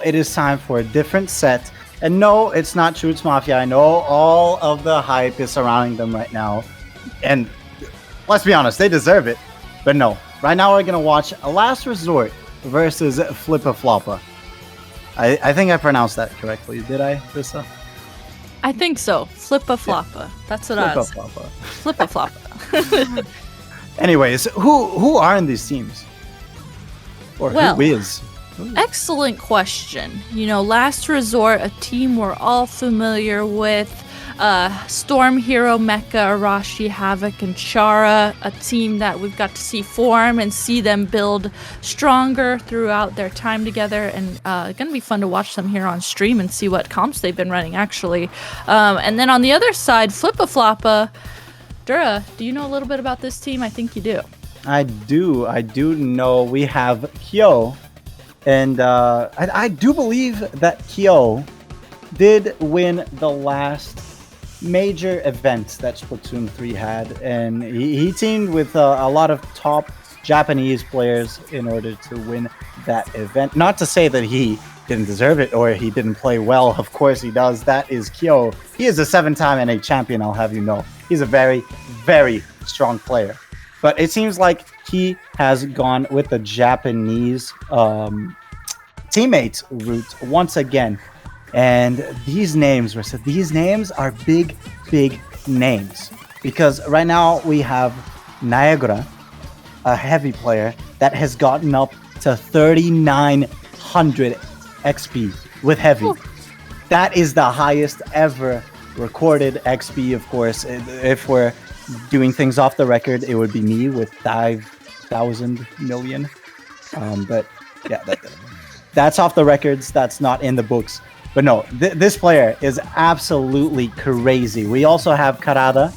it is time for a different set. And no, it's not Shoots Mafia. I know all of the hype is surrounding them right now. And let's be honest, they deserve it. But no, right now we're going to watch a Last Resort versus FLIPPA FLOPPA. I think I pronounced that correctly. Did I, Rissa? I think so. FLIPPA FLOPPA. Yeah. That's what I was saying. FLIPPA FLOPPA. Anyways, who are in these teams? Or who is? Excellent question. You know, Last Resort, a team we're all familiar with. Storm Hero, Mecha, Arashi, Havoc, and Chara, a team that we've got to see form and see them build stronger throughout their time together, and gonna be fun to watch them here on stream and see what comps they've been running, actually. And then on the other side, FLIPPA FLOPPA. Dura, do you know a little bit about this team? I think you do. I do know we have Kyo, and I do believe that Kyo did win the last major event that Splatoon 3 had, and he teamed with a lot of top Japanese players in order to win that event. Not to say that he didn't deserve it or he didn't play well. Of course he does. That is Kyo. He is a 7-time NA champion, I'll have you know. He's a very, very strong player. But it seems like he has gone with the Japanese teammate route once again. And these names are big, big names. Because right now we have Niagara, a heavy player, that has gotten up to 3,900 XP with heavy. Ooh. That is the highest ever recorded XP, of course. If we're doing things off the record, it would be me with 5,000 million. But yeah, that's off the records. That's not in the books. But no, this player is absolutely crazy. We also have Karada,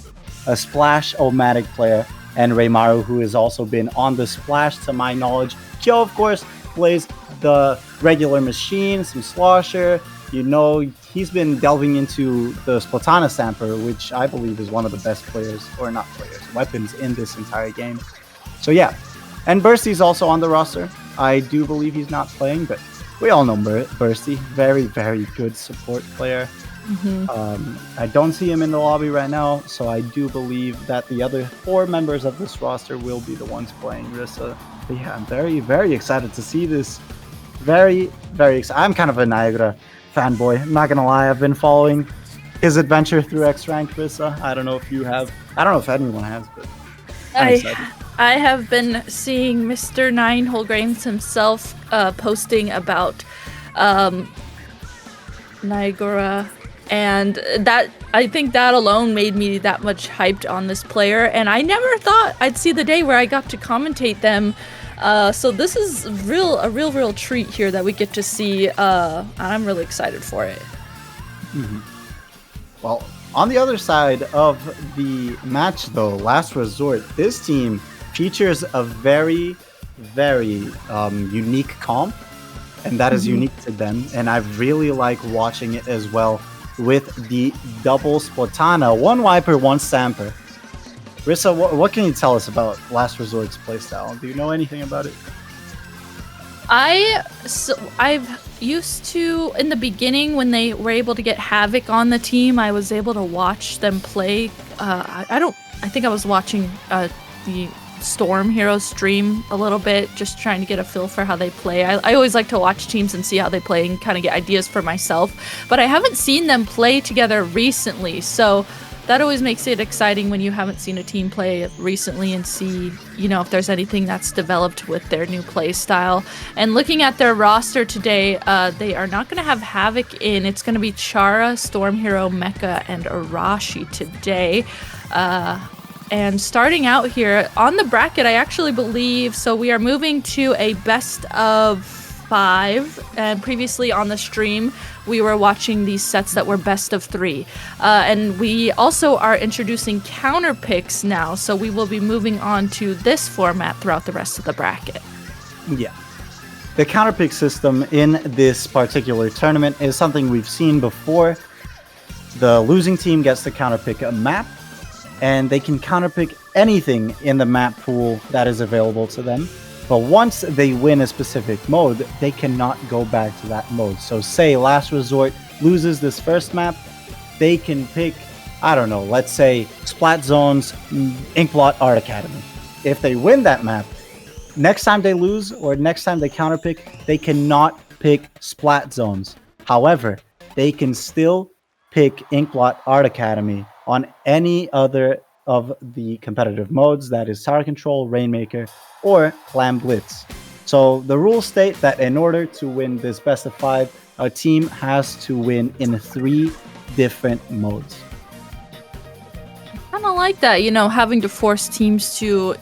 a Splash-O-Matic player, and Reimaru, who has also been on the Splash, to my knowledge. Kyo, of course, plays the regular machine, some Slosher. You know, he's been delving into the Splatana Stamper, which I believe is one of the best weapons in this entire game. So yeah, and Bursty's also on the roster. I do believe he's not playing, but we all know Bursty. Very, very good support player. Mm-hmm. I don't see him in the lobby right now, so I do believe that the other 4 members of this roster will be the ones playing Rissa. But yeah, I'm very, very excited to see this. Very, very excited. I'm kind of a Niagara fanboy. I'm not gonna lie. I've been following his adventure through X-Rank, Rissa. I don't know if you have. I don't know if anyone has, but I'm excited. I have been seeing Mr. Nine Holgrains himself posting about Niagara, and that, I think that alone made me that much hyped on this player, and I never thought I'd see the day where I got to commentate them. So this is a real treat here that we get to see, and I'm really excited for it. Mm-hmm. Well, on the other side of the match, though, Last Resort, this team features a very, very unique comp, and that is unique to them. And I really like watching it as well with the double Splatana, 1 Wiper, 1 Stamper. Rissa, what can you tell us about Last Resort's playstyle? Do you know anything about it? I've used to, in the beginning when they were able to get Havoc on the team, I was able to watch them play. I think I was watching the Storm Hero stream a little bit, just trying to get a feel for how they play. I always like to watch teams and see how they play and kind of get ideas for myself, but I haven't seen them play together recently, so that always makes it exciting when you haven't seen a team play recently and see, you know, if there's anything that's developed with their new play style. And looking at their roster today, they are not going to have Havoc in. It's going to be Chara, Storm Hero, Mecha, and Arashi today. And starting out here on the bracket, I actually believe, so we are moving to a best of 5, and previously on the stream we were watching these sets that were best of 3, and we also are introducing counter picks now, so we will be moving on to this format throughout the rest of the bracket. Yeah, the counter pick system in this particular tournament is something we've seen before. The losing team gets to counter pick a map, and they can counter pick anything in the map pool that is available to them. But once they win a specific mode, they cannot go back to that mode. So say Last Resort loses this first map, they can pick, I don't know, let's say Splat Zone's Inkblot Art Academy. If they win that map, next time they lose or next time they counterpick, they cannot pick Splat Zones. However, they can still pick Inkblot Art Academy on any other of the competitive modes, that is Tower Control, Rainmaker, or Clam Blitz. So the rules state that in order to win this best of 5, a team has to win in 3 different modes. I kind of like that, you know, having to force teams to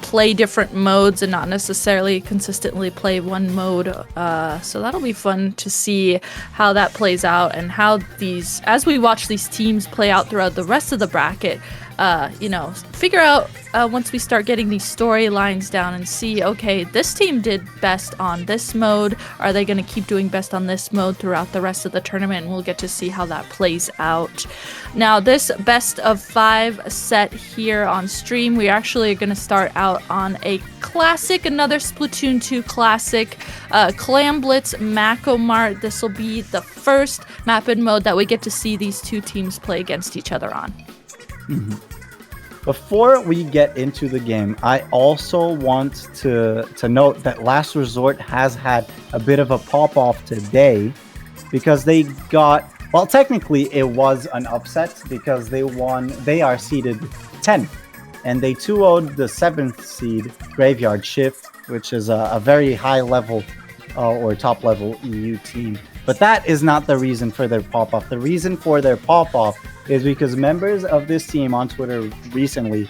play different modes and not necessarily consistently play one mode. So that'll be fun to see how that plays out and how these, as we watch these teams play out throughout the rest of the bracket, you know, figure out once we start getting these storylines down and see, okay, this team did best on this mode. Are they going to keep doing best on this mode throughout the rest of the tournament? And we'll get to see how that plays out. Now, this best of 5 set here on stream, we actually are going to start out on a classic, another Splatoon 2 classic, Clam Blitz Makomart. This will be the first map and mode that we get to see these two teams play against each other on. Mm-hmm. Before we get into the game, I also want to note that Last Resort has had a bit of a pop-off today because they got, well, technically it was an upset because they are seeded 10th, and they 2-0'd the 7th seed Graveyard Shift, which is a very high level or top level EU team. But that is not the reason for their pop-off. The reason for their pop-off is because members of this team on Twitter recently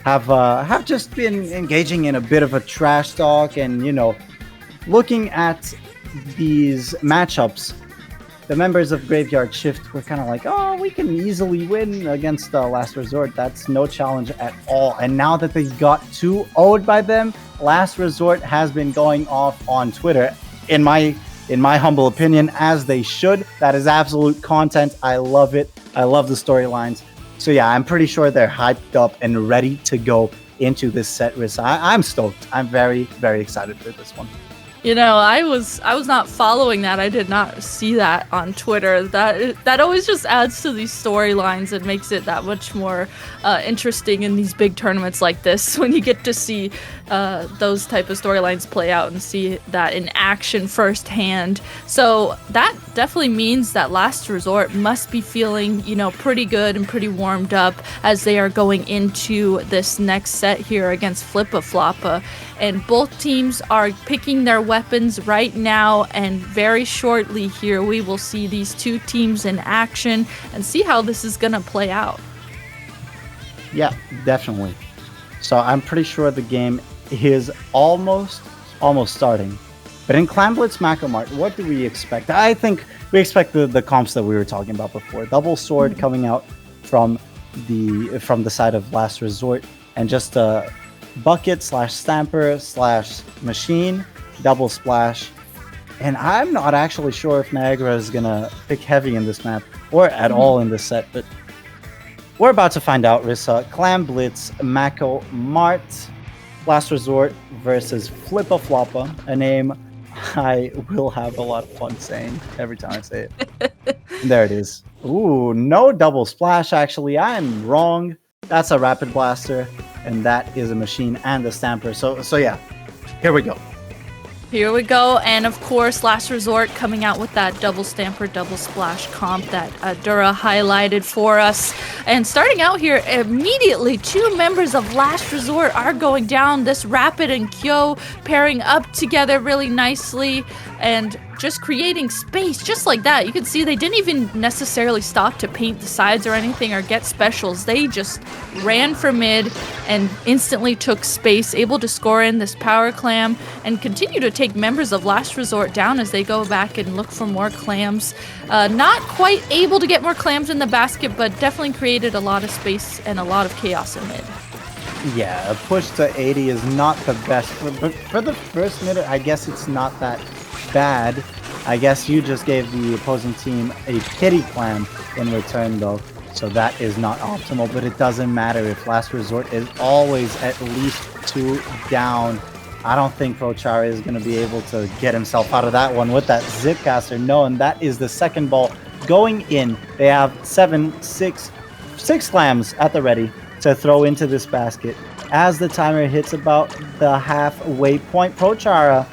have just been engaging in a bit of a trash talk and, you know, looking at these matchups. The members of Graveyard Shift were kind of like, oh, we can easily win against Last Resort. That's no challenge at all. And now that they got 2-0'd by them, Last Resort has been going off on Twitter, in my humble opinion, as they should. That is absolute content. I love it. I love the storylines. So yeah, I'm pretty sure they're hyped up and ready to go into this set. I'm stoked. I'm very, very excited for this one. You know, I was not following that. I did not see that on Twitter. That always just adds to these storylines and makes it that much more interesting in these big tournaments like this when you get to see those type of storylines play out and see that in action firsthand. So that definitely means that Last Resort must be feeling, you know, pretty good and pretty warmed up as they are going into this next set here against FLIPPA FLOPPA. And both teams are picking their weapons right now, and very shortly here we will see these two teams in action and see how this is going to play out. Yeah, definitely. So I'm pretty sure the game is almost starting. But in Clam Blitz Makomart, what do we expect? I think we expect the comps that we were talking about before. Double sword coming out from the side of Last Resort, and just a bucket / stamper / machine, double splash. And I'm not actually sure if Niagara is gonna pick heavy in this map or at all in this set, but we're about to find out. Rissa, Clam Blitz Makomart, Last Resort versus FLIPPA FLOPPA, a name I will have a lot of fun saying every time I say it. There it is. Ooh, no double splash, actually. I'm wrong. That's a Rapid Blaster, and that is a machine and a stamper. So yeah, here we go. Here we go, and of course, Last Resort coming out with that double stamper, double splash comp that Dura highlighted for us. And starting out here, immediately, 2 members of Last Resort are going down. This Rapid and Kyo pairing up together really nicely and just creating space just like that. You can see they didn't even necessarily stop to paint the sides or anything or get specials. They just ran for mid and instantly took space, able to score in this power clam and continue to take members of Last Resort down as they go back and look for more clams. Not quite able to get more clams in the basket, but definitely created a lot of space and a lot of chaos in mid. Yeah, a push to 80 is not the best. But for the first minute, I guess it's not that bad. I guess you just gave the opposing team a pity clam in return, though. So that is not optimal, but it doesn't matter if Last Resort is always at least 2 down. I don't think Prochara is going to be able to get himself out of that one with that Zipcaster. No, and that is the second ball going in. They have six clams at the ready to throw into this basket. As the timer hits about the halfway point, Prochara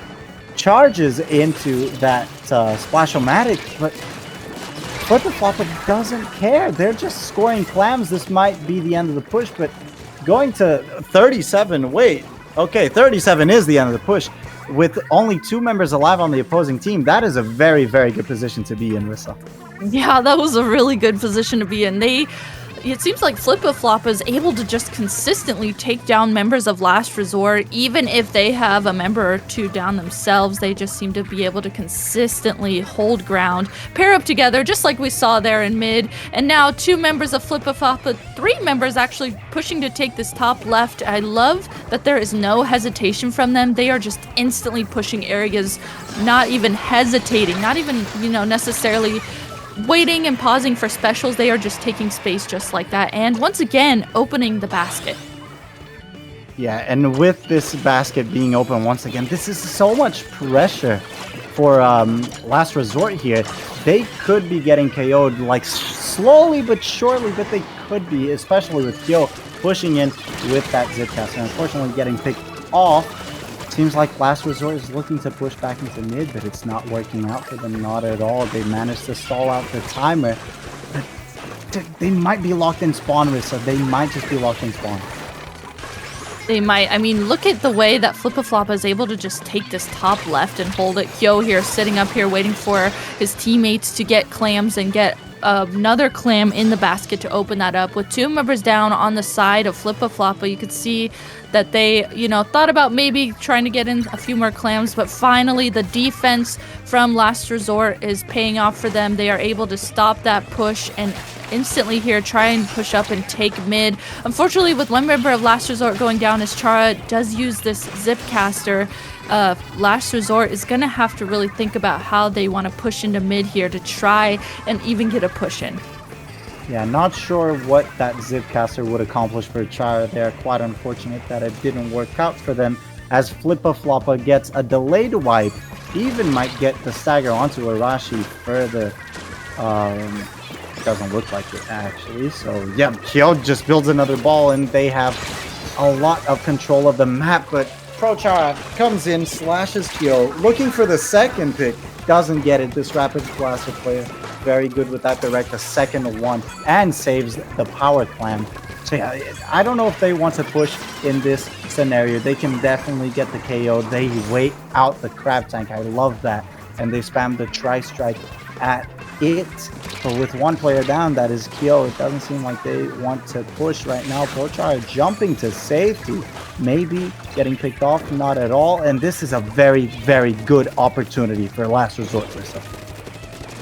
charges into that Splash-O-Matic, but FLIPPA FLOPPA doesn't care. They're just scoring clams. This might be the end of the push, but going to 37, wait. Okay, 37 is the end of the push. With only 2 members alive on the opposing team, that is a very, very good position to be in, Rissa. Yeah, that was a really good position to be in. It seems like FLIPPA FLOPPA is able to just consistently take down members of Last Resort, even if they have a member or 2 down themselves. They just seem to be able to consistently hold ground, pair up together, just like we saw there in mid. And now 2 members of FLIPPA FLOPPA, 3 members actually pushing to take this top left. I love that there is no hesitation from them. They are just instantly pushing areas, not even hesitating, not even, necessarily waiting and pausing for specials. They are just taking space just like that, and once again opening the basket. Yeah, and with this basket being open once again, this is so much pressure for Last Resort here. They could be getting KO'd like slowly but surely, but they could be, especially with Kyo pushing in with that Zipcaster. Unfortunately getting picked off. Seems like Last Resort is looking to push back into mid, but it's not working out for them, not at all. They managed to stall out the timer. But they might be locked in spawn, Rissa. They might just be locked in spawn. They might. I mean, look at the way that FLIPPA FLOPPA is able to just take this top left and hold it. Kyo here sitting up here waiting for his teammates to get clams and get another clam in the basket to open that up. With 2 members down on the side of FLIPPA FLOPPA, you could see that they, thought about maybe trying to get in a few more clams, but finally the defense from Last Resort is paying off for them. They are able to stop that push and instantly here try and push up and take mid. Unfortunately, with 1 member of Last Resort going down, as Chara does use this Zipcaster, Last Resort is going to have to really think about how they want to push into mid here to try and even get a push in. Yeah, not sure what that Zipcaster would accomplish for Chara there. Quite unfortunate that it didn't work out for them, as FLIPPA FLOPPA gets a delayed wipe. Even might get the stagger onto Arashi further. Doesn't look like it, actually. So, yeah, Kyo just builds another ball, and they have a lot of control of the map, but Prochara comes in, slashes Kyo, looking for the second pick. Doesn't get it. This Rapid Blaster player, very good with that direct, a second one, and saves the power clam. So yeah, I don't know if they want to push in this scenario. They can definitely get the KO. They wait out the crab tank. I love that. And they spam the tri-strike at it. But with 1 player down, that is Kyo, it doesn't seem like they want to push right now. Prochara jumping to safety, maybe getting picked off, not at all. And this is a very, very good opportunity for Last Resort.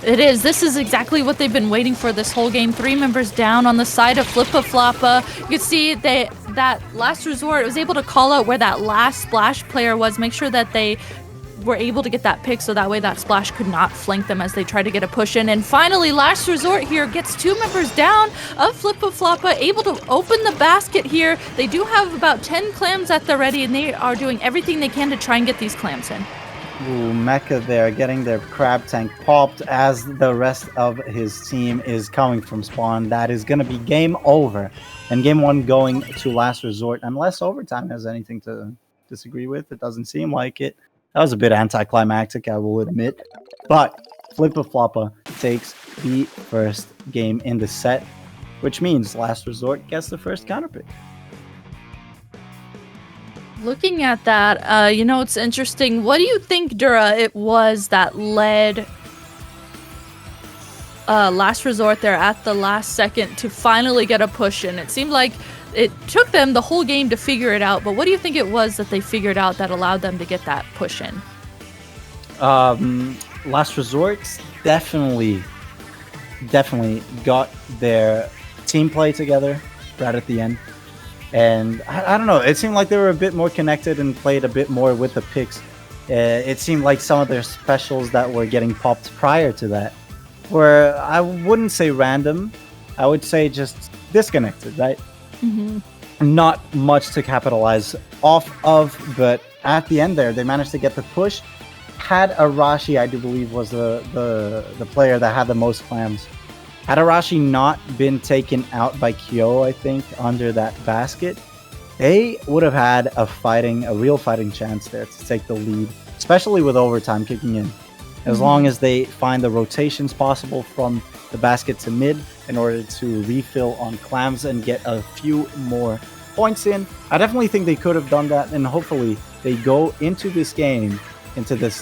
It is. This is exactly what they've been waiting for this whole game. 3 members down on the side of FLIPPA FLOPPA. You can see that Last Resort was able to call out where that last splash player was, make sure that they were able to get that pick so that way that splash could not flank them as they try to get a push in. And finally, Last Resort here gets 2 members down of FLIPPA FLOPPA, able to open the basket here. They do have about 10 clams at the ready, and they are doing everything they can to try and get these clams in. Ooh, Mecha there getting their crab tank popped as the rest of his team is coming from spawn. That is going to be game over. And game 1 going to Last Resort, unless overtime has anything to disagree with. It doesn't seem like it. That was a bit anticlimactic, I will admit. But FLIPPA FLOPPA takes the first game in the set, which means Last Resort gets the first counterpick. Looking at that, it's interesting. What do you think, Dura, it was that led Last Resort there at the last second to finally get a push in? It seemed like it took them the whole game to figure it out, but what do you think it was that they figured out that allowed them to get that push in? Last Resort definitely got their team play together right at the end. And I don't know, it seemed like they were a bit more connected and played a bit more with the picks. It seemed like some of their specials that were getting popped prior to that were, I wouldn't say random, I would say just disconnected, right? Mm-hmm. Not much to capitalize off of, but at the end there, they managed to get the push. Had Arashi, I do believe, was the player that had the most clams. Had Arashi not been taken out by Kyo, I think, under that basket, they would have had a real fighting chance there to take the lead, especially with overtime kicking in. As long as they find the rotations possible from the basket to mid in order to refill on clams and get a few more points in. I definitely think they could have done that, and hopefully they go into this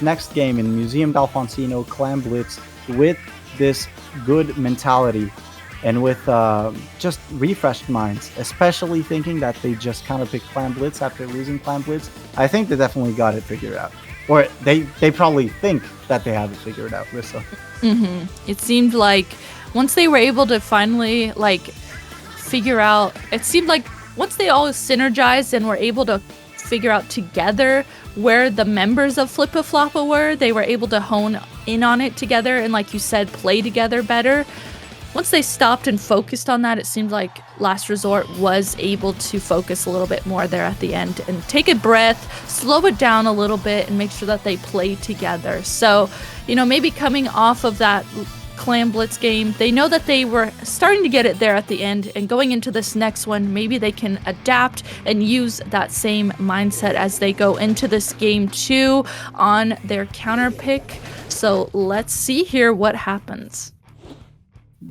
next game in Museum d'Alfonsino Clam Blitz with this good mentality and with just refreshed minds, especially thinking that they just kind of picked Clam Blitz after losing Clam Blitz. I think they definitely got it figured out. Or they probably think that they have it figured out, Rissa. It seemed like once they were able to finally figure out, it seemed like once they all synergized and were able to figure out together where the members of FLIPPA FLOPPA were, they were able to hone in on it together and, like you said, play together better. Once they stopped and focused on that, it seemed like Last Resort was able to focus a little bit more there at the end and take a breath, slow it down a little bit, and make sure that they play together. So, maybe coming off of that Clam Blitz game, they know that they were starting to get it there at the end, and going into this next one, maybe they can adapt and use that same mindset as they go into this game 2 on their counter pick. So let's see here what happens.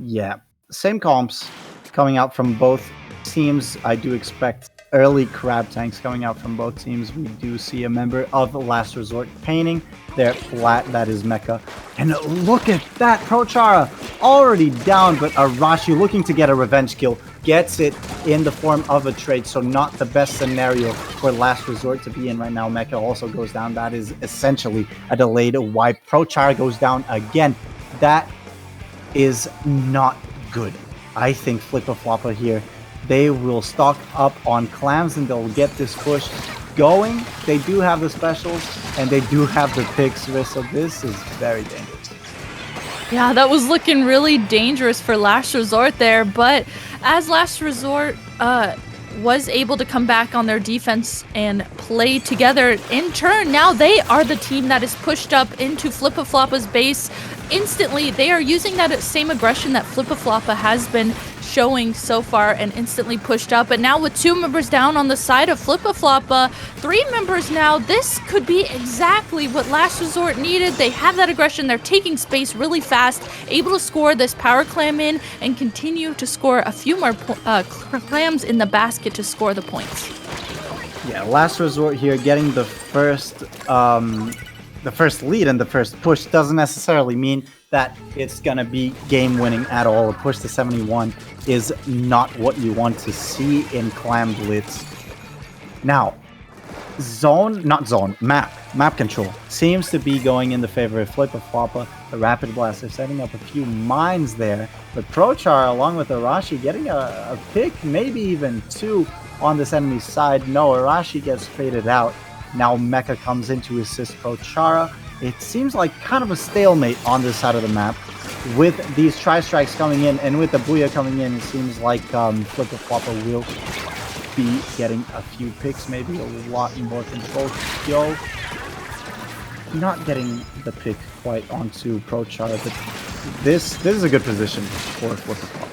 Yeah, same comps coming out from both teams. I do expect early crab tanks coming out from both teams. We do see a member of Last Resort painting their flat, that is Mecha. And look at that, Prochara already down, but Arashi looking to get a revenge kill, gets it in the form of a trade, so not the best scenario for Last Resort to be in right now. Mecha also goes down. That is essentially a delayed wipe. Prochara goes down again. That is not good. I think FLIPPA FLOPPA here, they will stock up on clams and they'll get this push going. They do have the specials and they do have the picks, so this is very dangerous. Yeah, that was looking really dangerous for Last Resort there, but as Last Resort was able to come back on their defense and play together in turn, now they are the team that is pushed up into FLIPPA FLOPPA's base instantly. They are using that same aggression that FLIPPA FLOPPA has been showing so far and instantly pushed up. But now with 2 members down on the side of FLIPPA FLOPPA, 3 members now, this could be exactly what Last Resort needed. They have that aggression. They're taking space really fast, able to score this power clam in and continue to score a few more clams in the basket to score the points. Yeah, Last Resort here getting the first lead and the first push doesn't necessarily mean that it's gonna be game winning at all. A push to 71 is not what you want to see in Clam Blitz. Now, map control seems to be going in the favor of FLIPPA FLOPPA. The Rapid Blast are setting up a few mines there, but Prochar along with Arashi getting a pick, maybe even 2 on this enemy's side. No, Arashi gets traded out. Now Mecha comes in to assist Prochara. It seems like kind of a stalemate on this side of the map. With these tri-strikes coming in and with the Booyah coming in, it seems like FLIPPA FLOPPA will be getting a few picks, maybe a lot more control. Yo, not getting the pick quite onto Prochara, but this is a good position for FLIPPA FLOPPA.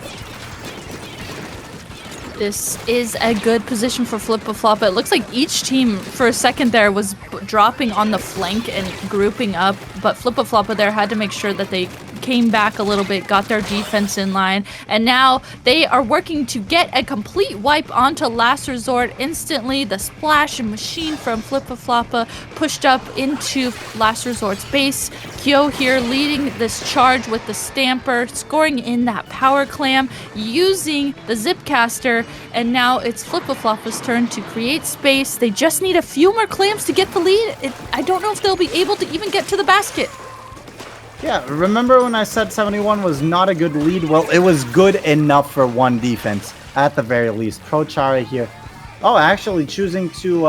This is a good position for FLIPPA FLOPPA. It looks like each team for a second there was dropping on the flank and grouping up, but FLIPPA FLOPPA there had to make sure that they came back a little bit, got their defense in line, and now they are working to get a complete wipe onto Last Resort instantly. The splash and machine from FLIPPA FLOPPA pushed up into Last Resort's base. Kyo here leading this charge with the Stamper, scoring in that power clam, using the Zipcaster, and now it's FLIPPA FLOPPA's turn to create space. They just need a few more clams to get the lead. I don't know if they'll be able to even get to the basket. Yeah, remember when I said 71 was not a good lead? Well, it was good enough for one defense, at the very least. Prochara here. Oh, actually choosing to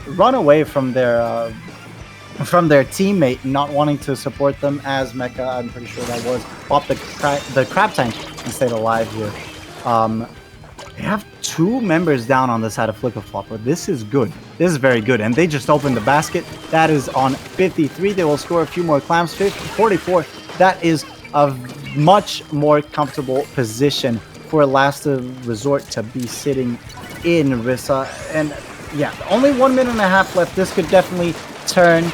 run away from their teammate, not wanting to support them as Mecha, I'm pretty sure that was, pop the crab tank and stayed alive here. They have 2 members down on the side of FLIPPA FLOPPA. This is good. This is very good. And they just opened the basket. That is on 53. They will score a few more clams. 44. That is a much more comfortable position for Last Resort to be sitting in, Rissa. And yeah, only 1.5 minutes left. This could definitely turn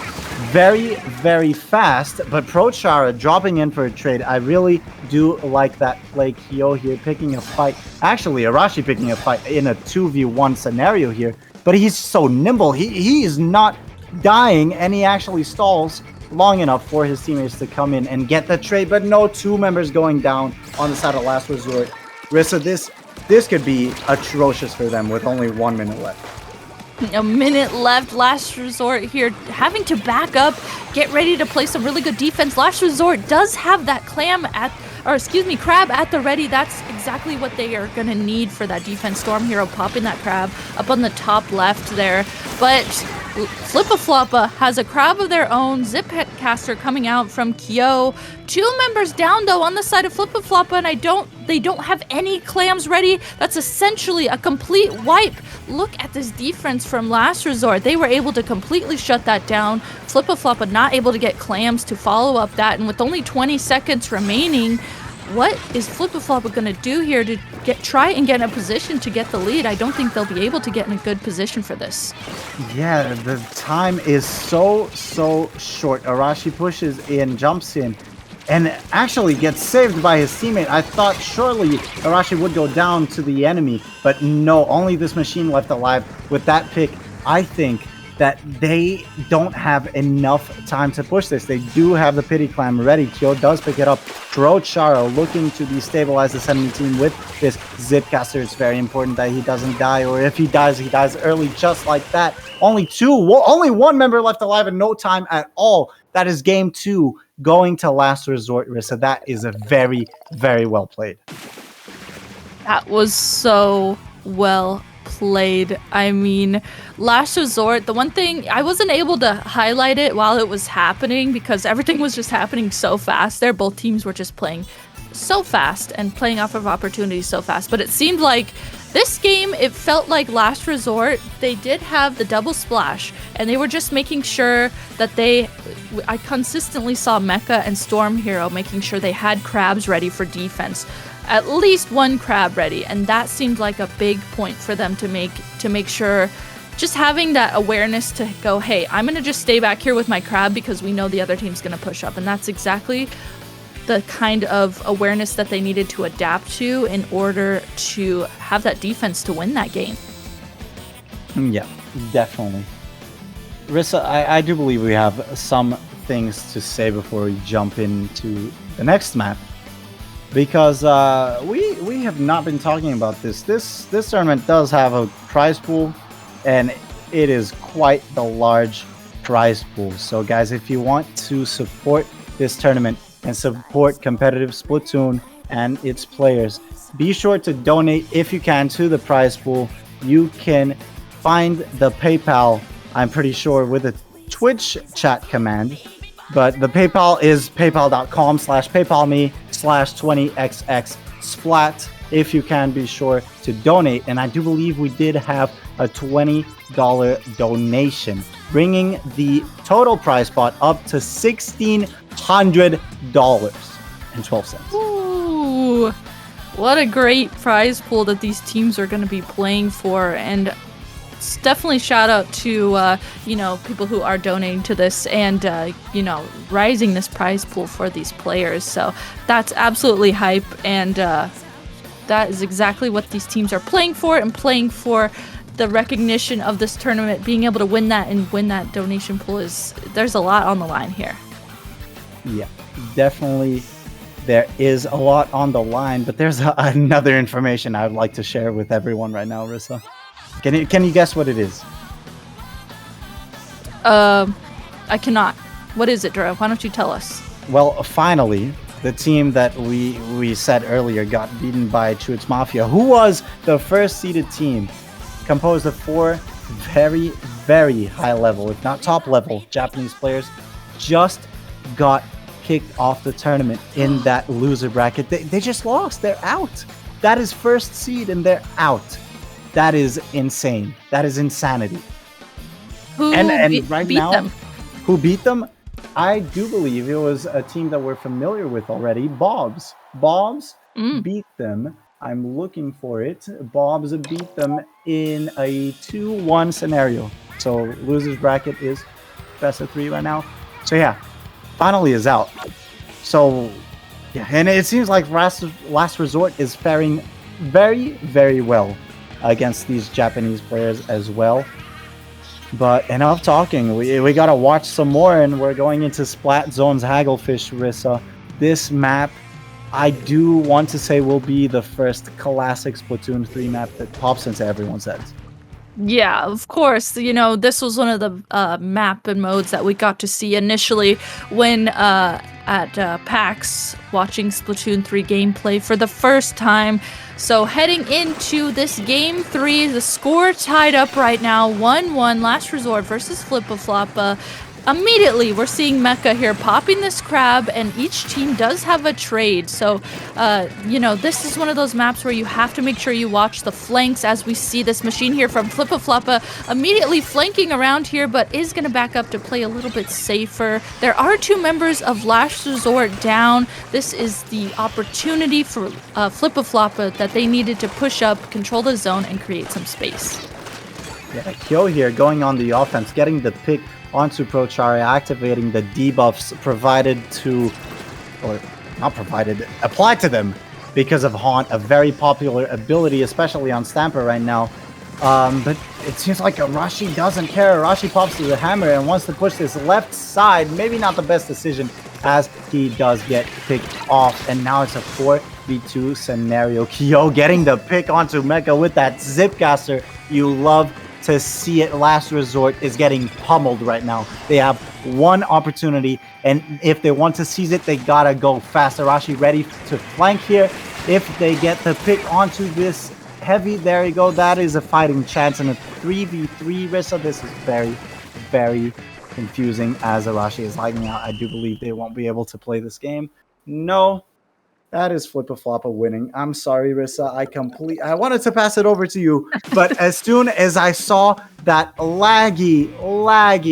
very, very fast, but Prochara dropping in for a trade. I really do like that play. Kyo here picking a fight. Actually, Arashi picking a fight in a 2v1 scenario here, but he's so nimble. He is not dying, and he actually stalls long enough for his teammates to come in and get the trade, but no, 2 members going down on the side of Last Resort. Rissa, this could be atrocious for them with only 1 minute left. A minute left. Last Resort here having to back up, get ready to play some really good defense. Last Resort does have that crab at the ready. That's exactly what they are going to need for that defense. Storm Hero popping that crab up on the top left there. But FLIPPA FLOPPA has a crab of their own. Zipcaster coming out from Kyo. 2 members down though on the side of FLIPPA FLOPPA, and they don't have any clams ready. That's essentially a complete wipe. Look at this defense from Last Resort. They were able to completely shut that down. FLIPPA FLOPPA not able to get clams to follow up that, and with only 20 seconds remaining, what is FLIPPA FLOPPA going to do here to try and get in a position to get the lead? I don't think they'll be able to get in a good position for this. Yeah, the time is so short. Arashi pushes in, jumps in, and actually gets saved by his teammate. I thought surely Arashi would go down to the enemy, but no, only this machine left alive. With that pick, I think that they don't have enough time to push this. They do have the pity clam ready. Kyo does pick it up. Charo looking to destabilize the enemy team with this Zipcaster. It's very important that he doesn't die, or if he dies early just like that. Only 1 member left alive and no time at all. That is game 2 going to Last Resort, Rissa. That is a very, very well played. That was so well played. I mean, Last Resort, the one thing, I wasn't able to highlight it while it was happening because everything was just happening so fast there. Both teams were just playing so fast and playing off of opportunities so fast. But it seemed like this game, it felt like Last Resort, they did have the double splash, and they were just making sure that I consistently saw Mecha and Storm Hero making sure they had crabs ready for defense. At least 1 crab ready, and that seemed like a big point for them to make sure, just having that awareness to go, hey, I'm going to just stay back here with my crab because we know the other team's going to push up, and that's exactly the kind of awareness that they needed to adapt to in order to have that defense to win that game. Yeah, definitely. Rissa, I do believe we have some things to say before we jump into the next map, because we have not been talking about this. This tournament does have a prize pool, and it is quite the large prize pool. So guys, if you want to support this tournament and support competitive Splatoon and its players, be sure to donate if you can to the prize pool. You can find the PayPal, I'm pretty sure, with a Twitch chat command, but the PayPal is paypal.com/paypalme/20xx_splat. If you can, be sure to donate. And I do believe we did have a $20 donation, bringing the total prize pot up to $1,600.12. Ooh, what a great prize pool that these teams are going to be playing for. And it's definitely shout out to, people who are donating to this and, rising this prize pool for these players. So that's absolutely hype. And that is exactly what these teams are playing for, and playing for the recognition of this tournament, being able to win that and win that donation pool there's a lot on the line here. Yeah, definitely. There is a lot on the line, but there's another information I would like to share with everyone right now, Rissa. Can you guess what it is? I cannot. What is it, Dura? Why don't you tell us? Well, finally, the team that we said earlier got beaten by Chuits Mafia, who was the first seeded team, composed of 4 very, very high level, if not top level, Japanese players, just got kicked off the tournament in that loser bracket. They just lost. They're out. That is first seed and they're out. That is insane. That is insanity. Who And right beat now, them? who beat them? I do believe it was a team that we're familiar with already. Bob's beat them. I'm looking for it. Bob's beat them in a 2-1 scenario. So losers bracket is best of 3 right now. So yeah, finally is out. So yeah, and it seems like Last Resort is faring very, very well against these Japanese players as well. But enough talking. We gotta watch some more, and we're going into Splat Zone's Hagglefish, Rissa. This map, I do want to say, will be the first classic Splatoon 3 map that pops into everyone's heads. Yeah, of course. You know, this was one of the map and modes that we got to see initially when at PAX watching Splatoon 3 gameplay for the first time. So heading into this game 3, the score tied up right now, 1-1, Last Resort versus FLIPPA FLOPPA. Immediately, we're seeing Mecha here popping this crab, and each team does have a trade. So, you know, this is one of those maps where you have to make sure you watch the flanks, as we see this machine here from FLIPPA FLOPPA immediately flanking around here, but is going to back up to play a little bit safer. There are 2 members of Last Resort down. This is the opportunity for FLIPPA FLOPPA that they needed to push up, control the zone, and create some space. Yeah, Kyo here going on the offense, getting the pick onto Prochari, activating the debuffs provided to, or not provided, applied to them because of Haunt, a very popular ability, especially on Stamper right now. But it seems like Arashi doesn't care. Arashi pops to the hammer and wants to push this left side. Maybe not the best decision, as he does get picked off. And now it's a 4v2 scenario. Kyo getting the pick onto Mecha with that Zipcaster. You love to see it. Last Resort is getting pummeled right now. They have one opportunity, and if they want to seize it, they gotta go fast. Arashi ready to flank here. If they get the pick onto this heavy, there you go. That is a fighting chance, and a 3v3 Rissa. This is very, very confusing as Arashi is lagging out. I do believe they won't be able to play this game. No. That is FLIPPA FLOPPA winning. I'm sorry, Rissa. I wanted to pass it over to you, but as soon as I saw that laggy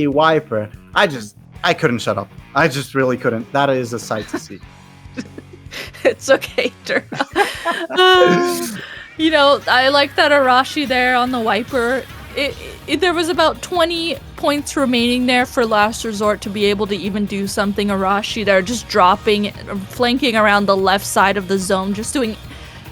wiper, I couldn't shut up. I just really couldn't. That is a sight to see. It's okay, Dura. You know, I like that Arashi there on the wiper. There was about 20 points remaining there for Last Resort to be able to even do something. Arashi there just dropping, flanking around the left side of the zone, just doing,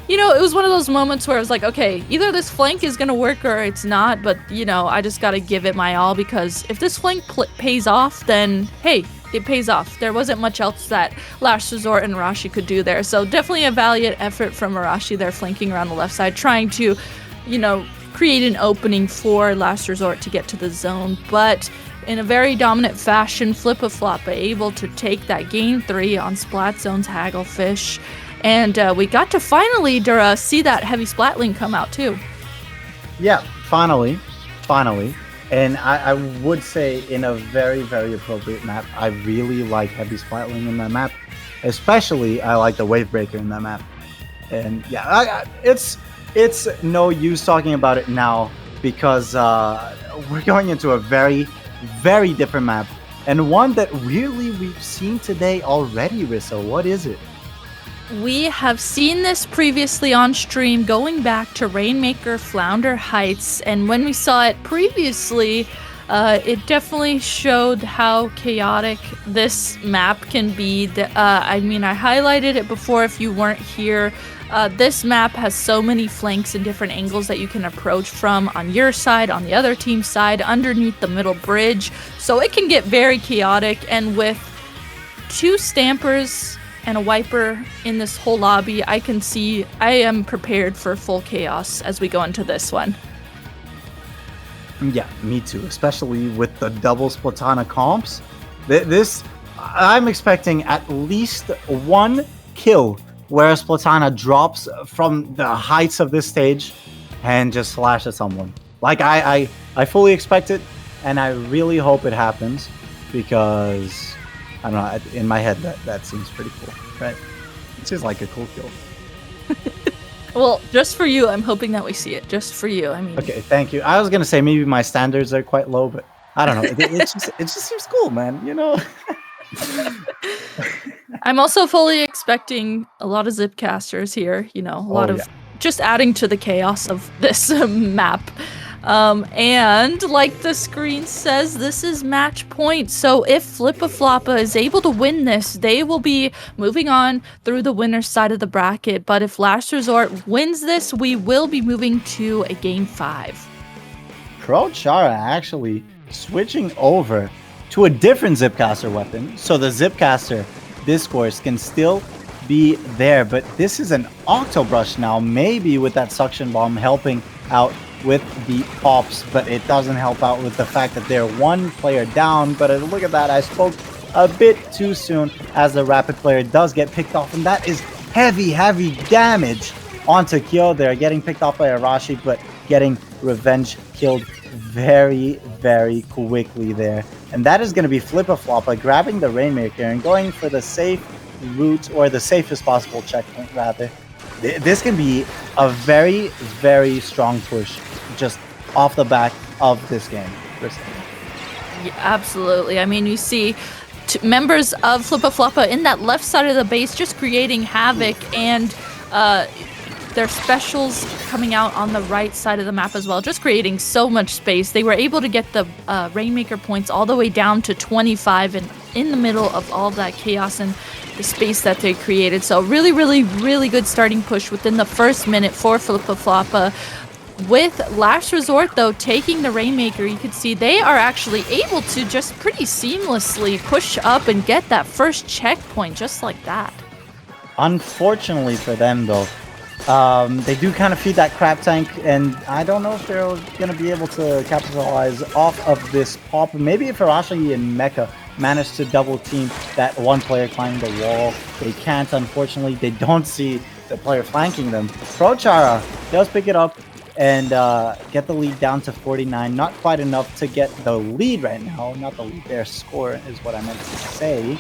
you know, it was one of those moments where I was like, okay, either this flank is going to work or it's not, but, you know, I just got to give it my all, because if this flank pays off, then, hey, it pays off. There wasn't much else that Last Resort and Arashi could do there. So definitely a valiant effort from Arashi there, flanking around the left side, trying to, you know, create an opening for Last Resort to get to the zone. But in a very dominant fashion, FLIPPA FLOPPA able to take that game 3 on Splat Zone's Hagglefish. And we got to finally, Dura, see that heavy splatling come out too. Yeah, finally. And I would say in a very, very appropriate map. I really like heavy splatling in that map. Especially, I like the wave breaker in that map. And yeah, it's no use talking about it now, because we're going into a very, very different map. And one that really we've seen today already, Rissa. What is it? We have seen this previously on stream, going back to Rainmaker Flounder Heights, and when we saw it previously, it definitely showed how chaotic this map can be. I mean, I highlighted it before if you weren't here. This map has so many flanks and different angles that you can approach from, on your side, on the other team's side, underneath the middle bridge, so it can get very chaotic. And with 2 stampers and a wiper in this whole lobby, I am prepared for full chaos as we go into this one. Yeah, me too, especially with the double Splatana comps. This, I'm expecting at least 1 kill where Splatana drops from the heights of this stage and just slashes someone. Like, I fully expect it, and I really hope it happens, because I don't know, in my head that seems pretty cool, right? It seems like a cool kill. Well, just for you, I'm hoping that we see it. Just for you. I mean, Okay, thank you. I was gonna say maybe my standards are quite low, but I don't know. It just seems cool, man. You know. I'm also fully expecting a lot of zipcasters here. You know, a lot Oh of yeah. just adding to the chaos of this map. And like the screen says, this is match point. So if FLIPPA FLOPPA is able to win this, they will be moving on through the winner's side of the bracket. But if Last Resort wins this, we will be moving to a game 5. Pro Chara actually switching over to a different Zipcaster weapon. So the Zipcaster Discourse can still be there, but this is an Octobrush now, maybe with that Suction Bomb helping out with the pops, but it doesn't help out with the fact that they're one player down. But look at that, I spoke a bit too soon as the Rapid player does get picked off, and that is heavy damage onto Kyo. They're getting picked off by Arashi, but getting revenge killed very quickly there. And that is going to be FLIPPA FLOPPA grabbing the Rainmaker and going for the safe route, or the safest possible checkpoint rather. This can be a very strong push just off the back of this game. Yeah, absolutely. I mean, you see members of FLIPPA FLOPPA in that left side of the base just creating havoc, and their specials coming out on the right side of the map as well, just creating so much space. They were able to get the Rainmaker points all the way down to 25 and in the middle of all of that chaos and the space that they created. So really good starting push within the first minute for FLIPPA FLOPPA. With Last Resort, though, taking the Rainmaker, you can see they are actually able to just pretty seamlessly push up and get that first checkpoint just like that. Unfortunately for them, though, they do kind of feed that crab tank, and I don't know if they're going to be able to capitalize off of this pop. Maybe if Arashi and Mecha manage to double team that one player climbing the wall, they can't, unfortunately. They don't see the player flanking them. Pro Chara does pick it up and get the lead down to 49. Not quite enough to get the lead right now. Not the lead, their score is what I meant to say.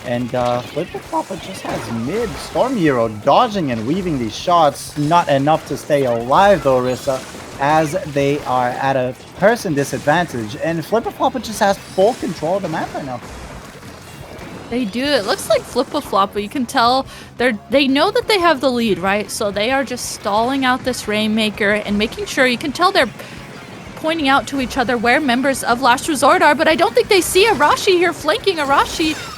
And FLIPPA FLOPPA just has mid. Storm Hero dodging and weaving these shots. Not enough to stay alive though, Rissa, as they are at a person disadvantage. And FLIPPA FLOPPA just has full control of the map right now. They do. It looks like FLIPPA FLOPPA. You can tell they know that they have the lead, right? So they are just stalling out this Rainmaker and making sure. You can tell they're pointing out to each other where members of Last Resort are, but I don't think they see Arashi here flanking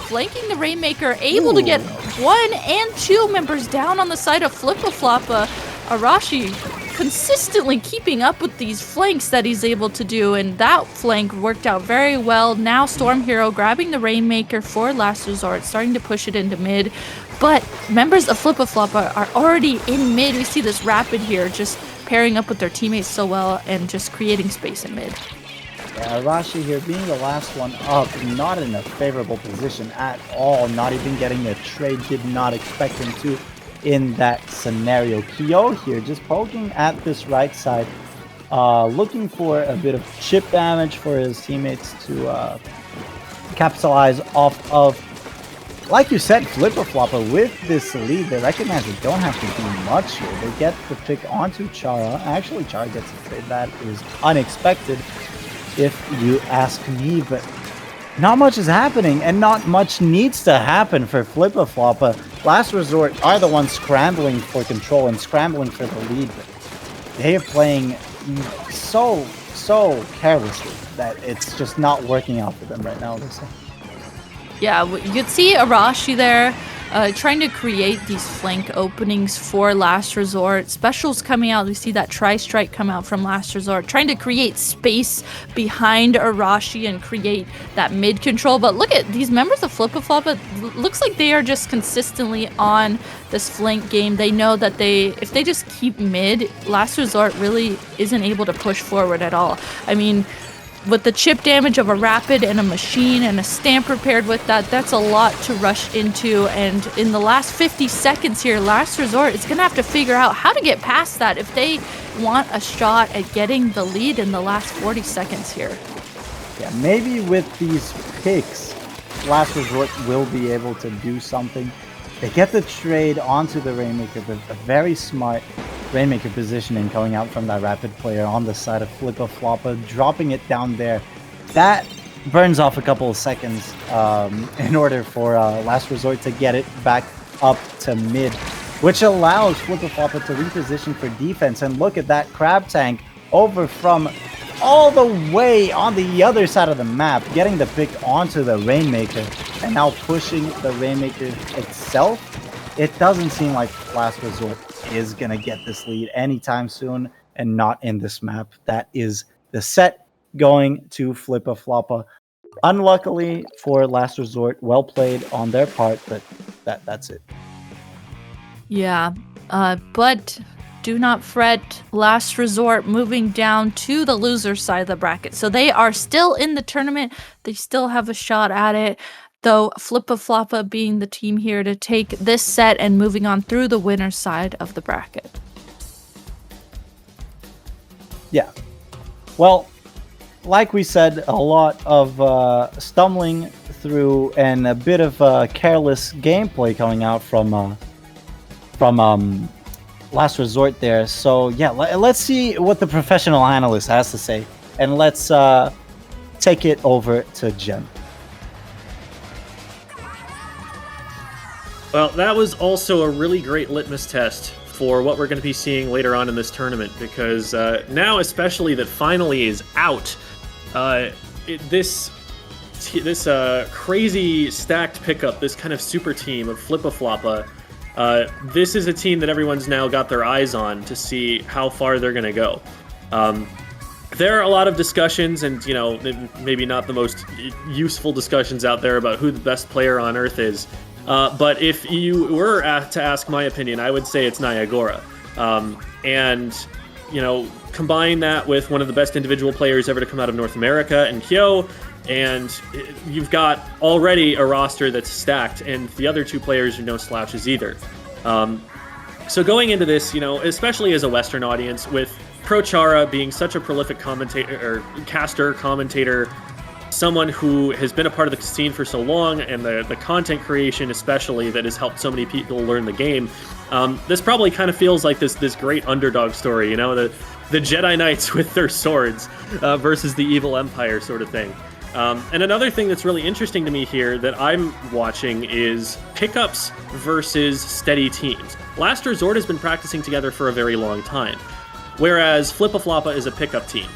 flanking the Rainmaker, able to get 1 and 2 members down on the side of FLIPPA FLOPPA. Arashi consistently keeping up with these flanks that he's able to do, and that flank worked out very well. Now Storm Hero grabbing the Rainmaker for Last Resort, starting to push it into mid, but members of FLIPPA FLOPPA are already in mid. We see this Rapid here just pairing up with their teammates so well and just creating space in mid. Yeah, Arashi here being the last one up, not in a favorable position at all, not even getting a trade, did not expect him to in that scenario. Kyo here just poking at this right side, looking for a bit of chip damage for his teammates to capitalize off of. Like you said, FLIPPA FLOPPA with this lead, they recognize they don't have to do much here. They get the pick onto Chara. Actually, Chara gets a trade. That is unexpected, if you ask me, but not much is happening, and not much needs to happen for FLIPPA FLOPPA. Last Resort are the ones scrambling for control and scrambling for the lead, but they are playing so carelessly that it's just not working out for them right now. Yeah, you could see Arashi there trying to create these flank openings for Last Resort. Specials coming out. We see that Tri-Strike come out from Last Resort, trying to create space behind Arashi and create that mid control. But look at these members of FLIPPA FLOPPA. Looks like they are just consistently on this flank game. They know that if they just keep mid, Last Resort really isn't able to push forward at all. I mean, with the chip damage of a Rapid and a Machine and a Stamp prepared with that, that's a lot to rush into. And in the last 50 seconds here, Last Resort is going to have to figure out how to get past that if they want a shot at getting the lead in the last 40 seconds here. Yeah, maybe with these picks, Last Resort will be able to do something. They get the trade onto the Rainmaker, but very smart Rainmaker positioning coming out from that Rapid player on the side of FLIPPA FLOPPA, dropping it down there. That burns off a couple of seconds in order for Last Resort to get it back up to mid, which allows FLIPPA FLOPPA to reposition for defense. And look at that Crab Tank over from all the way on the other side of the map, getting the pick onto the Rainmaker, and now pushing the Rainmaker itself. It doesn't seem like Last Resort is going to get this lead anytime soon, and not in this map. That is the set going to FLIPPA FLOPPA. Unluckily for Last Resort, well played on their part, but that's it. Yeah, but do not fret. Last Resort moving down to the loser side of the bracket. So they are still in the tournament. They still have a shot at it. Though FLIPPA FLOPPA being the team here to take this set and moving on through the winner's side of the bracket. Yeah. Well, like we said, a lot of stumbling through and a bit of careless gameplay coming out from Last Resort there. So yeah, let's see what the professional analyst has to say, and let's take it over to Jen. Well, that was also a really great litmus test for what we're going to be seeing later on in this tournament, because now, especially that finally is out, this crazy stacked pickup, this kind of super team of FLIPPA FLOPPA, this is a team that everyone's now got their eyes on to see how far they're going to go. There are a lot of discussions, and maybe not the most useful discussions out there about who the best player on Earth is. But if you were to ask my opinion, I would say it's Niagara. And, combine that with one of the best individual players ever to come out of North America and Kyo, and you've got already a roster that's stacked, and the other two players are no slouches either. So going into this, especially as a Western audience, with Prochara being such a prolific commentator, someone who has been a part of the scene for so long, and the content creation especially that has helped so many people learn the game, this probably kind of feels like this great underdog story, the Jedi Knights with their swords versus the evil Empire sort of thing. And another thing that's really interesting to me here that I'm watching is pickups versus steady teams. Last Resort has been practicing together for a very long time, whereas FLIPPA FLOPPA is a pickup team.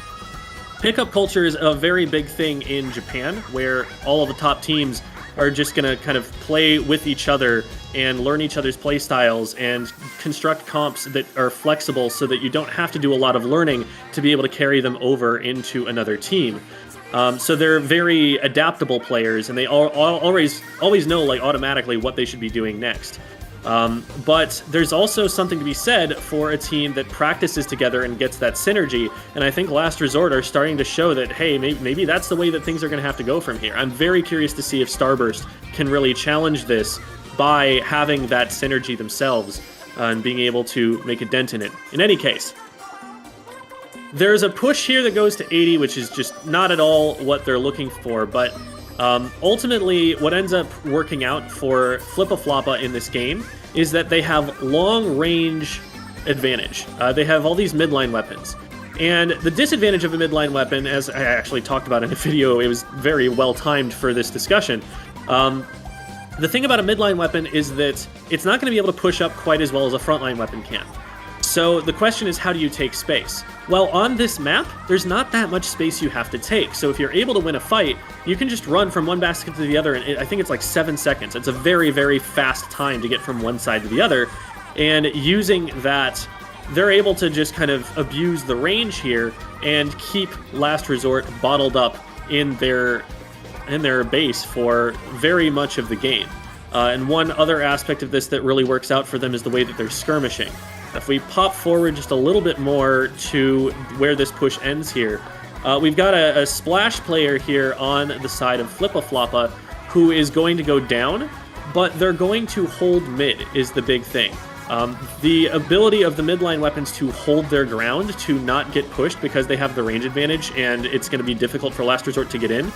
Pickup culture is a very big thing in Japan, where all of the top teams are just going to kind of play with each other and learn each other's play styles and construct comps that are flexible so that you don't have to do a lot of learning to be able to carry them over into another team. So they're very adaptable players, and they always know automatically what they should be doing next. But there's also something to be said for a team that practices together and gets that synergy, and I think Last Resort are starting to show that, hey, maybe that's the way that things are going to have to go from here. I'm very curious to see if Starburst can really challenge this by having that synergy themselves and being able to make a dent in it. In any case, there's a push here that goes to 80, which is just not at all what they're looking for, but ultimately, what ends up working out for FLIPPA FLOPPA in this game is that they have long-range advantage. They have all these midline weapons. And the disadvantage of a midline weapon, as I actually talked about in a video, it was very well-timed for this discussion. The thing about a midline weapon is that it's not going to be able to push up quite as well as a frontline weapon can. So the question is, how do you take space? Well, on this map, there's not that much space you have to take. So if you're able to win a fight, you can just run from one basket to the other, and I think it's like 7 seconds. It's a very, very fast time to get from one side to the other. And using that, they're able to just kind of abuse the range here and keep Last Resort bottled up in their base for very much of the game. And one other aspect of this that really works out for them is the way that they're skirmishing. If we pop forward just a little bit more to where this push ends here, we've got a splash player here on the side of FLIPPA FLOPPA who is going to go down, but they're going to hold mid is the big thing. The ability of the midline weapons to hold their ground, to not get pushed because they have the range advantage and it's going to be difficult for Last Resort to get in.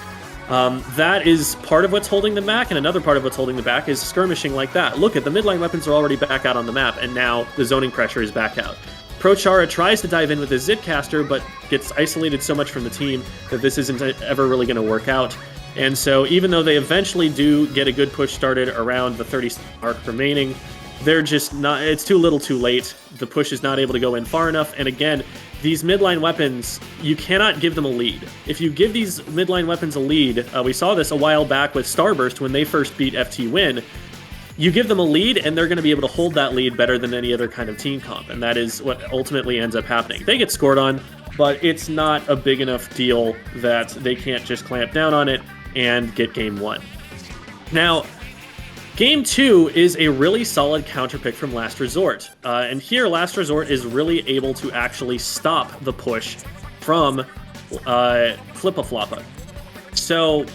That is part of what's holding them back, and another part of what's holding them back is skirmishing like that. Look at the midline weapons are already back out on the map, and now the zoning pressure is back out. Prochara tries to dive in with his Zitcaster, but gets isolated so much from the team that this isn't ever really going to work out. And so even though they eventually do get a good push started around the 30 mark remaining, they're just not, it's too little too late. The push is not able to go in far enough. And again, these midline weapons, you cannot give them a lead. If you give these midline weapons a lead, we saw this a while back with Starburst when they first beat FT Win, you give them a lead and they're going to be able to hold that lead better than any other kind of team comp. And that is what ultimately ends up happening. They get scored on, but it's not a big enough deal that they can't just clamp down on it and get game 1. Now, game 2 is a really solid counter pick from Last Resort. And here, Last Resort is really able to actually stop the push from FLIPPA FLOPPA. So,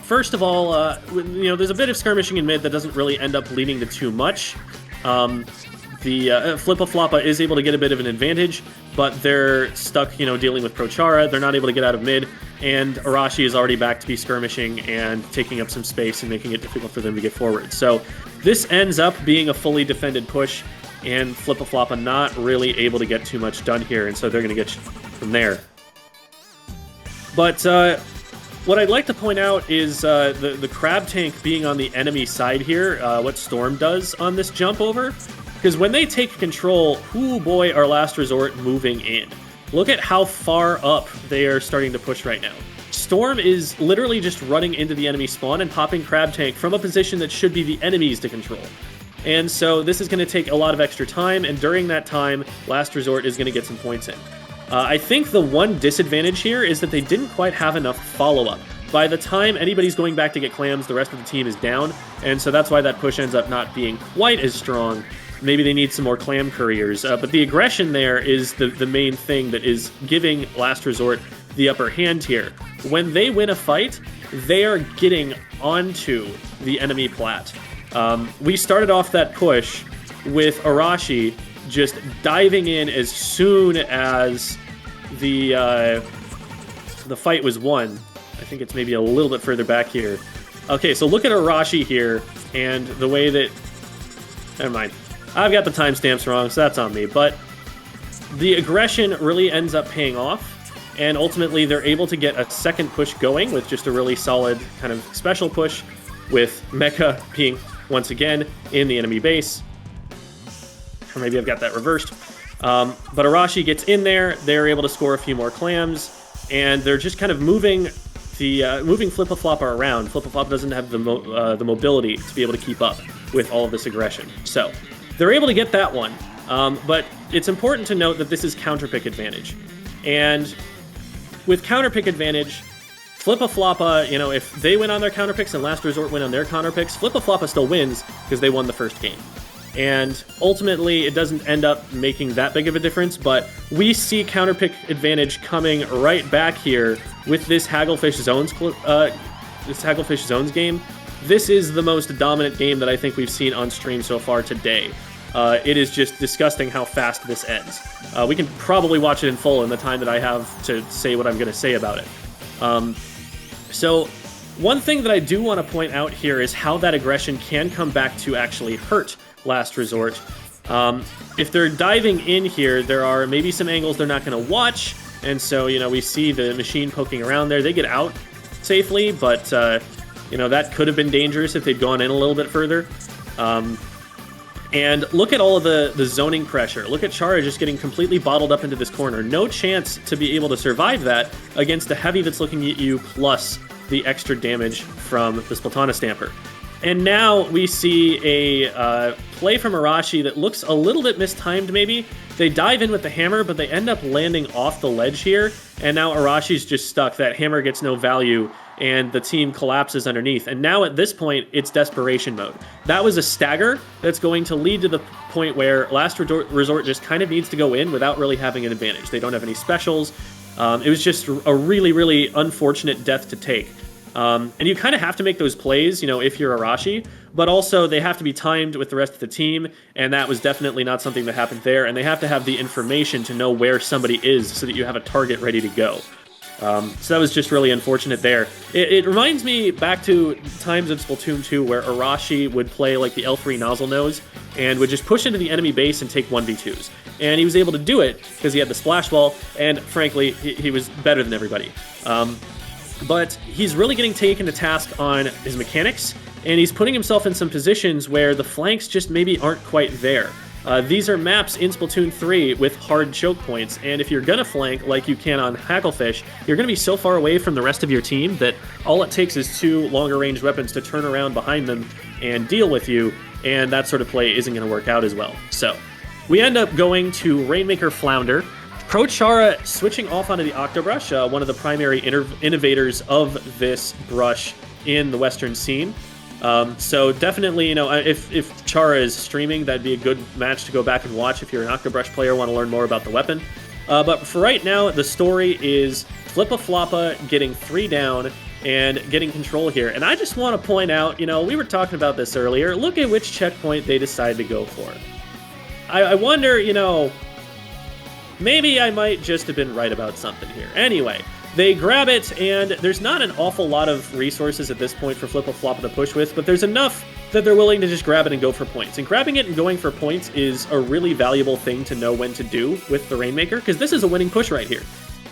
first of all, there's a bit of skirmishing in mid that doesn't really end up leading to too much. The FLIPPA FLOPPA is able to get a bit of an advantage, but they're stuck, dealing with Prochara. They're not able to get out of mid, and Arashi is already back to be skirmishing and taking up some space and making it difficult for them to get forward. So this ends up being a fully defended push, and FLIPPA FLOPPA not really able to get too much done here, and so they're going to get from there. But what I'd like to point out is the crab tank being on the enemy side here, what Storm does on this jump over. Because when they take control, ooh boy, are Last Resort moving in. Look at how far up they are starting to push right now. Storm is literally just running into the enemy spawn and popping Crab Tank from a position that should be the enemy's to control. And so this is going to take a lot of extra time, and during that time, Last Resort is going to get some points in. I think the one disadvantage here is that they didn't quite have enough follow-up. By the time anybody's going back to get clams, the rest of the team is down, and so that's why that push ends up not being quite as strong. Maybe they need some more clam couriers, but the aggression there is the main thing that is giving Last Resort the upper hand here. When they win a fight, they are getting onto the enemy plat. We started off that push with Arashi just diving in as soon as the fight was won. I think it's maybe a little bit further back here. Okay, so look at Arashi here, and the way that... Never mind. I've got the timestamps wrong, so that's on me. But the aggression really ends up paying off, and ultimately they're able to get a second push going with just a really solid kind of special push, with Mecha being, once again, in the enemy base. Or maybe I've got that reversed. But Arashi gets in there, they're able to score a few more clams, and they're just kind of moving FLIPPA FLOPPA around. FLIPPA FLOPPA doesn't have the mobility to be able to keep up with all of this aggression. So they're able to get that one, but it's important to note that this is counterpick advantage. And with counterpick advantage, FLIPPA FLOPPA, if they win on their counterpicks and Last Resort win on their counterpicks, FLIPPA FLOPPA still wins because they won the first game. And ultimately, it doesn't end up making that big of a difference, but we see counterpick advantage coming right back here with this Hagglefish Zones game. This is the most dominant game that I think we've seen on stream so far today. It is just disgusting how fast this ends. We can probably watch it in full in the time that I have to say what I'm going to say about it. So one thing that I do want to point out here is how that aggression can come back to actually hurt Last Resort. If they're diving in here, there are maybe some angles they're not going to watch, and so, we see the machine poking around there. They get out safely, but, that could have been dangerous if they'd gone in a little bit further. And look at all of the zoning pressure. Look at Chara just getting completely bottled up into this corner. No chance to be able to survive that against the heavy that's looking at you, plus the extra damage from the Splatana Stamper. And now we see a play from Arashi that looks a little bit mistimed, maybe. They dive in with the hammer, but they end up landing off the ledge here, and now Arashi's just stuck. That hammer gets no value, and the team collapses underneath. And now at this point, it's desperation mode. That was a stagger that's going to lead to the point where Last Resort just kind of needs to go in without really having an advantage. They don't have any specials. It was just a really, really unfortunate death to take. And you kind of have to make those plays, if you're Arashi, but also they have to be timed with the rest of the team, and that was definitely not something that happened there, and they have to have the information to know where somebody is so that you have a target ready to go. So that was just really unfortunate there. It reminds me back to times of Splatoon 2 where Arashi would play like the L3 Nozzle Nose and would just push into the enemy base and take 1v2s. And he was able to do it because he had the Splash Ball, and frankly, he was better than everybody. But he's really getting taken to task on his mechanics, and he's putting himself in some positions where the flanks just maybe aren't quite there. These are maps in Splatoon 3 with hard choke points, and if you're gonna flank like you can on Hagglefish, you're gonna be so far away from the rest of your team that all it takes is 2 longer range weapons to turn around behind them and deal with you, and that sort of play isn't gonna work out as well. So, we end up going to Rainmaker Flounder. Pro Chara switching off onto the Octobrush, one of the primary innovators of this brush in the Western scene. So definitely, if Chara is streaming, that'd be a good match to go back and watch if you're an Octobrush player, want to learn more about the weapon. But for right now, the story is FLIPPA FLOPPA getting 3 down and getting control here. And I just want to point out, we were talking about this earlier. Look at which checkpoint they decided to go for. I wonder, maybe I might just have been right about something here. Anyway, they grab it, and there's not an awful lot of resources at this point for FLIPPA FLOPPA to push with, but there's enough that they're willing to just grab it and go for points. And grabbing it and going for points is a really valuable thing to know when to do with the Rainmaker, because this is a winning push right here.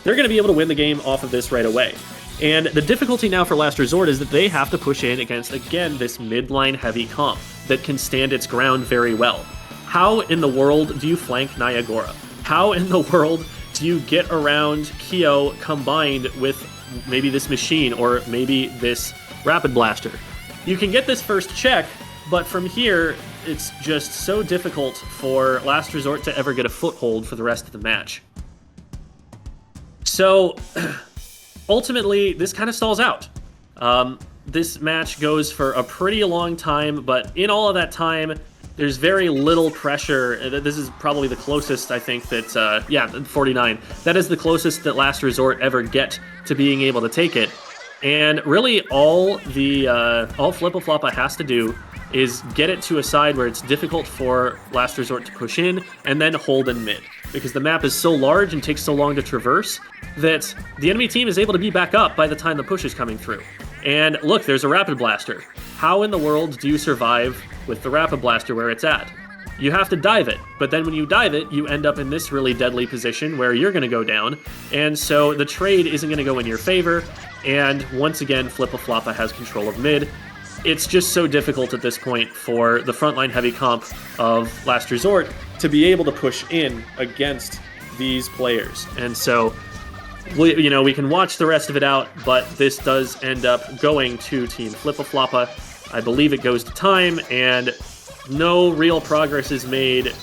They're going to be able to win the game off of this right away. And the difficulty now for Last Resort is that they have to push in against, again, this midline heavy comp that can stand its ground very well. How in the world do you flank Nyagora? How in the world do you get around Kyo combined with maybe this machine or maybe this Rapid Blaster? You can get this first check, but from here, it's just so difficult for Last Resort to ever get a foothold for the rest of the match. So, ultimately, this kind of stalls out. This match goes for a pretty long time, but in all of that time, there's very little pressure. This is probably the closest, I think, that, 49. That is the closest that Last Resort ever get to being able to take it. And really, all FLIPPA FLOPPA has to do is get it to a side where it's difficult for Last Resort to push in, and then hold in mid. Because the map is so large and takes so long to traverse that the enemy team is able to be back up by the time the push is coming through. And look, there's a Rapid Blaster. How in the world do you survive with the Rapid Blaster where it's at? You have to dive it, but then when you dive it, you end up in this really deadly position where you're going to go down, and so the trade isn't going to go in your favor, and once again, FLIPPA FLOPPA has control of mid. It's just so difficult at this point for the frontline heavy comp of Last Resort to be able to push in against these players, and so we can watch the rest of it out, but this does end up going to Team FLIPPA FLOPPA. I believe it goes to time, and no real progress is made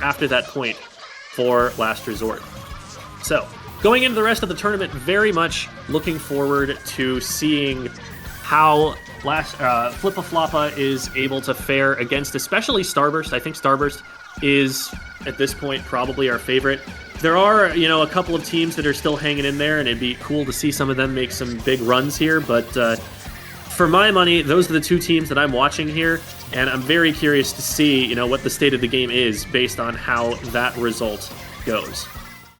after that point for Last Resort. So, going into the rest of the tournament, very much looking forward to seeing how FLIPPA FLOPPA is able to fare against, especially Starburst. I think Starburst is, at this point, probably our favorite. There are, a couple of teams that are still hanging in there, and it'd be cool to see some of them make some big runs here, but for my money, those are the 2 teams that I'm watching here, and I'm very curious to see, what the state of the game is based on how that result goes.